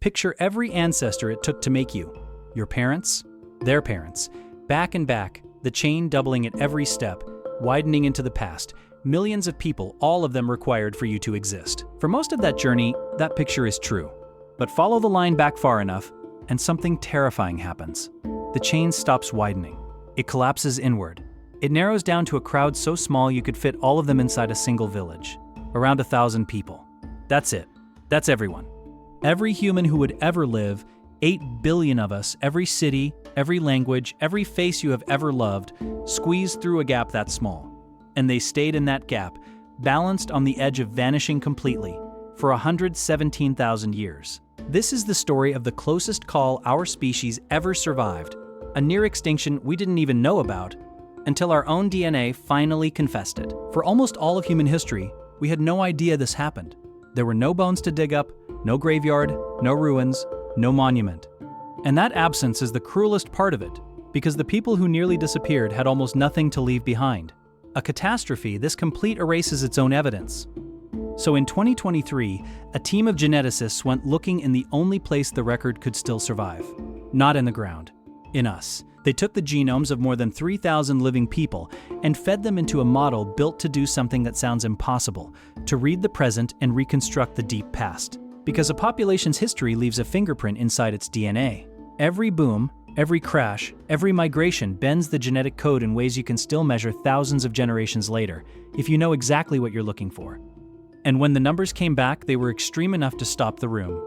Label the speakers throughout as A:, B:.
A: Picture every ancestor it took to make you. Your parents, their parents, back and back, the chain doubling at every step, widening into the past. Millions of people, all of them required for you to exist. For most of that journey, that picture is true. But follow the line back far enough, and something terrifying happens. The chain stops widening. It collapses inward. It narrows down to a crowd so small you could fit all of them inside a single village. Around 1,000 people. That's it. That's everyone. Every human who would ever live, 8 billion of us, every city, every language, every face you have ever loved, squeezed through a gap that small. And they stayed in that gap, balanced on the edge of vanishing completely, for 117,000 years. This is the story of the closest call our species ever survived, a near extinction we didn't even know about, until our own DNA finally confessed it. For almost all of human history, we had no idea this happened. There were no bones to dig up, no graveyard, no ruins, no monument. And that absence is the cruelest part of it, because the people who nearly disappeared had almost nothing to leave behind. A catastrophe, this complete erases its own evidence. So in 2023, a team of geneticists went looking in the only place the record could still survive. Not in the ground. In us. They took the genomes of more than 3,000 living people and fed them into a model built to do something that sounds impossible, to read the present and reconstruct the deep past. Because a population's history leaves a fingerprint inside its DNA. Every boom, every crash, every migration bends the genetic code in ways you can still measure thousands of generations later, if you know exactly what you're looking for. And when the numbers came back, they were extreme enough to stop the room.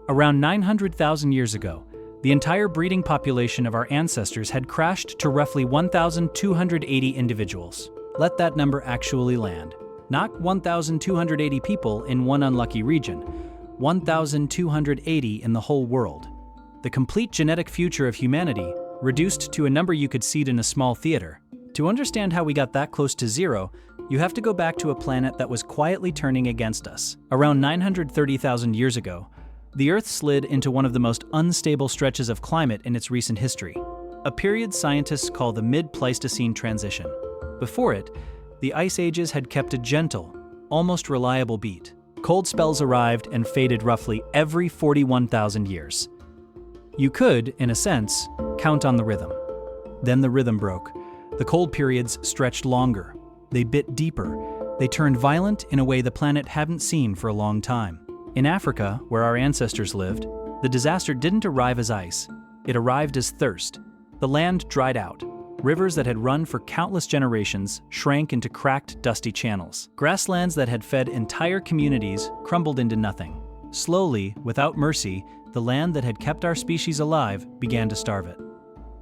A: Around 900,000 years ago, the entire breeding population of our ancestors had crashed to roughly 1,280 individuals. Let that number actually land. Not 1,280 people in one unlucky region, 1,280 in the whole world. The complete genetic future of humanity, reduced to a number you could seat in a small theater. To understand how we got that close to zero, you have to go back to a planet that was quietly turning against us. Around 930,000 years ago, the Earth slid into one of the most unstable stretches of climate in its recent history, a period scientists call the mid-Pleistocene transition. Before it, the ice ages had kept a gentle, almost reliable beat. Cold spells arrived and faded roughly every 41,000 years. You could, in a sense, count on the rhythm. Then the rhythm broke. The cold periods stretched longer. They bit deeper. They turned violent in a way the planet hadn't seen for a long time. In Africa, where our ancestors lived, the disaster didn't arrive as ice. It arrived as thirst. The land dried out. Rivers that had run for countless generations shrank into cracked, dusty channels. Grasslands that had fed entire communities crumbled into nothing. Slowly, without mercy, the land that had kept our species alive began to starve it.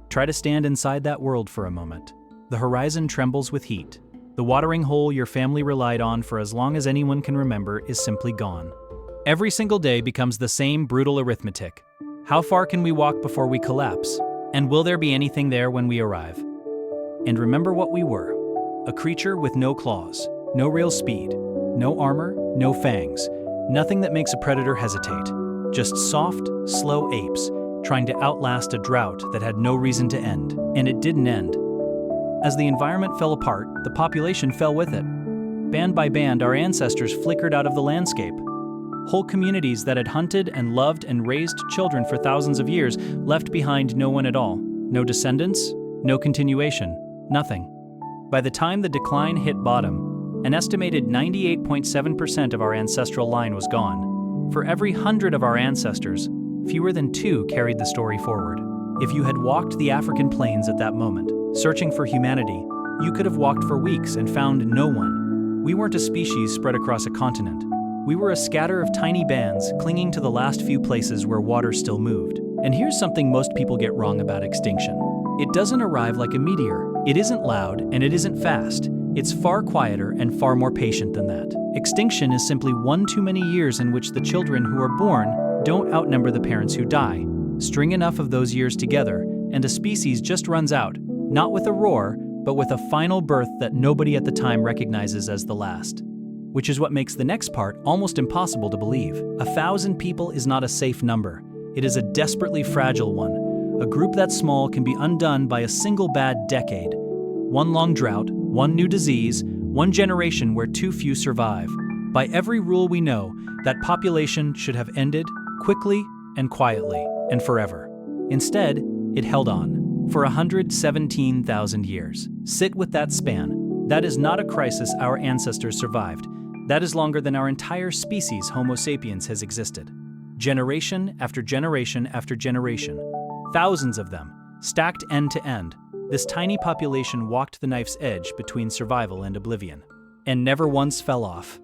A: Try to stand inside that world for a moment. The horizon trembles with heat. The watering hole your family relied on for as long as anyone can remember is simply gone. Every single day becomes the same brutal arithmetic. How far can we walk before we collapse? And will there be anything there when we arrive? And remember what we were. A creature with no claws, no real speed, no armor, no fangs, nothing that makes a predator hesitate. Just soft, slow apes trying to outlast a drought that had no reason to end. And it didn't end. As the environment fell apart, the population fell with it. Band by band, our ancestors flickered out of the landscape. Whole communities that had hunted and loved and raised children for thousands of years left behind no one at all. No descendants, no continuation, nothing. By the time the decline hit bottom, an estimated 98.7% of our ancestral line was gone. For every 100 of our ancestors, fewer than 2 carried the story forward. If you had walked the African plains at that moment, searching for humanity, you could have walked for weeks and found no one. We weren't a species spread across a continent. We were a scatter of tiny bands clinging to the last few places where water still moved. And here's something most people get wrong about extinction. It doesn't arrive like a meteor. It isn't loud and it isn't fast. It's far quieter and far more patient than that. Extinction is simply one too many years in which the children who are born don't outnumber the parents who die. String enough of those years together, and a species just runs out, not with a roar, but with a final birth that nobody at the time recognizes as the last. Which is what makes the next part almost impossible to believe. 1,000 people is not a safe number. It is a desperately fragile one. A group that small can be undone by a single bad decade. One long drought, one new disease, one generation where too few survive. By every rule we know, that population should have ended quickly, and quietly, and forever. Instead, it held on for 117,000 years. Sit with that span. That is not a crisis our ancestors survived. That is longer than our entire species, Homo sapiens, has existed. Generation after generation after generation. Thousands of them, stacked end to end. This tiny population walked the knife's edge between survival and oblivion, and never once fell off.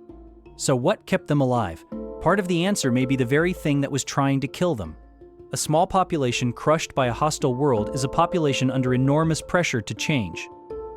A: So what kept them alive? Part of the answer may be the very thing that was trying to kill them. A small population crushed by a hostile world is a population under enormous pressure to change.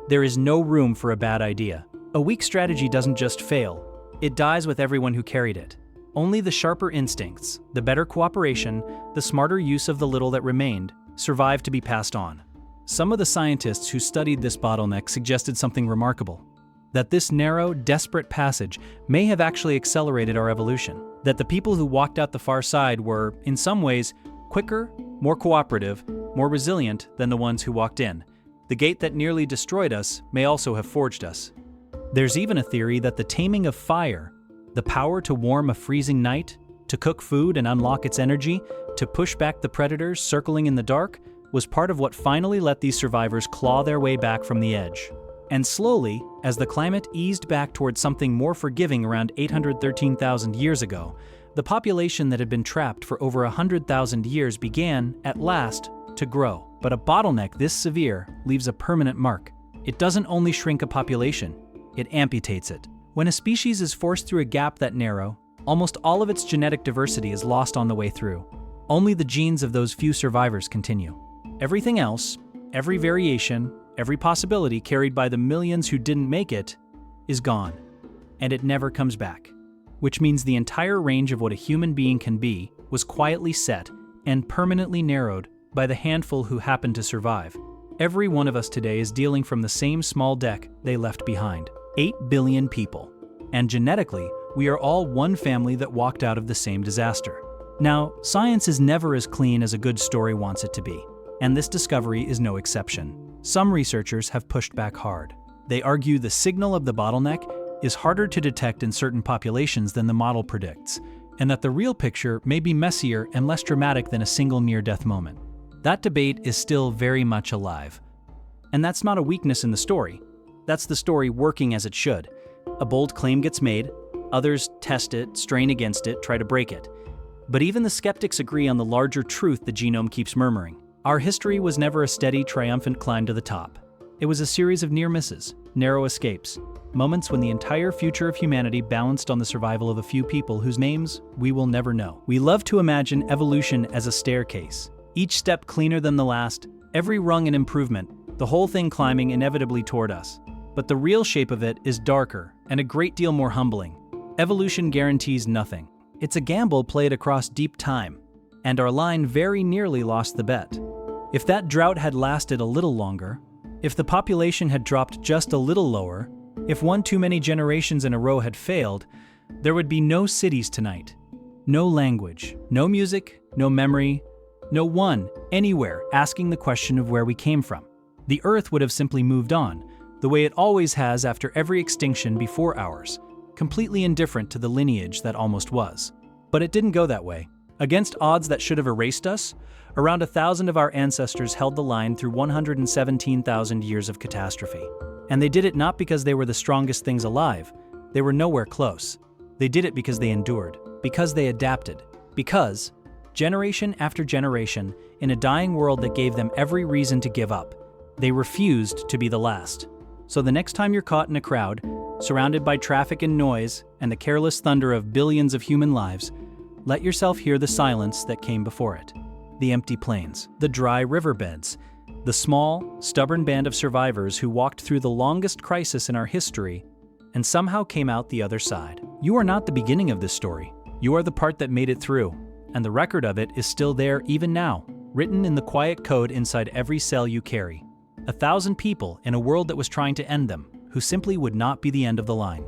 A: There is no room for a bad idea. A weak strategy doesn't just fail, it dies with everyone who carried it. Only the sharper instincts, the better cooperation, the smarter use of the little that remained, survived to be passed on. Some of the scientists who studied this bottleneck suggested something remarkable: that this narrow, desperate passage may have actually accelerated our evolution. That the people who walked out the far side were, in some ways, quicker, more cooperative, more resilient than the ones who walked in. The gate that nearly destroyed us may also have forged us. There's even a theory that the taming of fire, the power to warm a freezing night, to cook food and unlock its energy, to push back the predators circling in the dark, was part of what finally let these survivors claw their way back from the edge. And slowly, as the climate eased back towards something more forgiving around 813,000 years ago, the population that had been trapped for over 100,000 years began, at last, to grow. But a bottleneck this severe leaves a permanent mark. It doesn't only shrink a population, it amputates it. When a species is forced through a gap that narrow, almost all of its genetic diversity is lost on the way through. Only the genes of those few survivors continue. Everything else, every variation, every possibility carried by the millions who didn't make it, is gone. And it never comes back. Which means the entire range of what a human being can be was quietly set and permanently narrowed by the handful who happened to survive. Every one of us today is dealing from the same small deck they left behind. 8 billion people. And genetically, we are all one family that walked out of the same disaster. Now, science is never as clean as a good story wants it to be, and this discovery is no exception. Some researchers have pushed back hard. They argue the signal of the bottleneck is harder to detect in certain populations than the model predicts, and that the real picture may be messier and less dramatic than a single near-death moment. That debate is still very much alive. And that's not a weakness in the story. That's the story working as it should. A bold claim gets made, others test it, strain against it, try to break it. But even the skeptics agree on the larger truth the genome keeps murmuring. Our history was never a steady, triumphant climb to the top. It was a series of near misses, narrow escapes, moments when the entire future of humanity balanced on the survival of a few people whose names we will never know. We love to imagine evolution as a staircase, each step cleaner than the last, every rung an improvement, the whole thing climbing inevitably toward us. But the real shape of it is darker and a great deal more humbling. Evolution guarantees nothing. It's a gamble played across deep time, and our line very nearly lost the bet. If that drought had lasted a little longer, if the population had dropped just a little lower, if one too many generations in a row had failed, there would be no cities tonight, no language, no music, no memory, no one anywhere asking the question of where we came from. The Earth would have simply moved on, the way it always has after every extinction before ours, completely indifferent to the lineage that almost was. But it didn't go that way. Against odds that should have erased us, around 1,000 of our ancestors held the line through 117,000 years of catastrophe. And they did it not because they were the strongest things alive. They were nowhere close. They did it because they endured, because they adapted, because, generation after generation, in a dying world that gave them every reason to give up, they refused to be the last. So the next time you're caught in a crowd, surrounded by traffic and noise and the careless thunder of billions of human lives, let yourself hear the silence that came before it. The empty plains, the dry riverbeds, the small, stubborn band of survivors who walked through the longest crisis in our history and somehow came out the other side. You are not the beginning of this story. You are the part that made it through, and the record of it is still there even now, written in the quiet code inside every cell you carry. 1,000 people in a world that was trying to end them, who simply would not be the end of the line.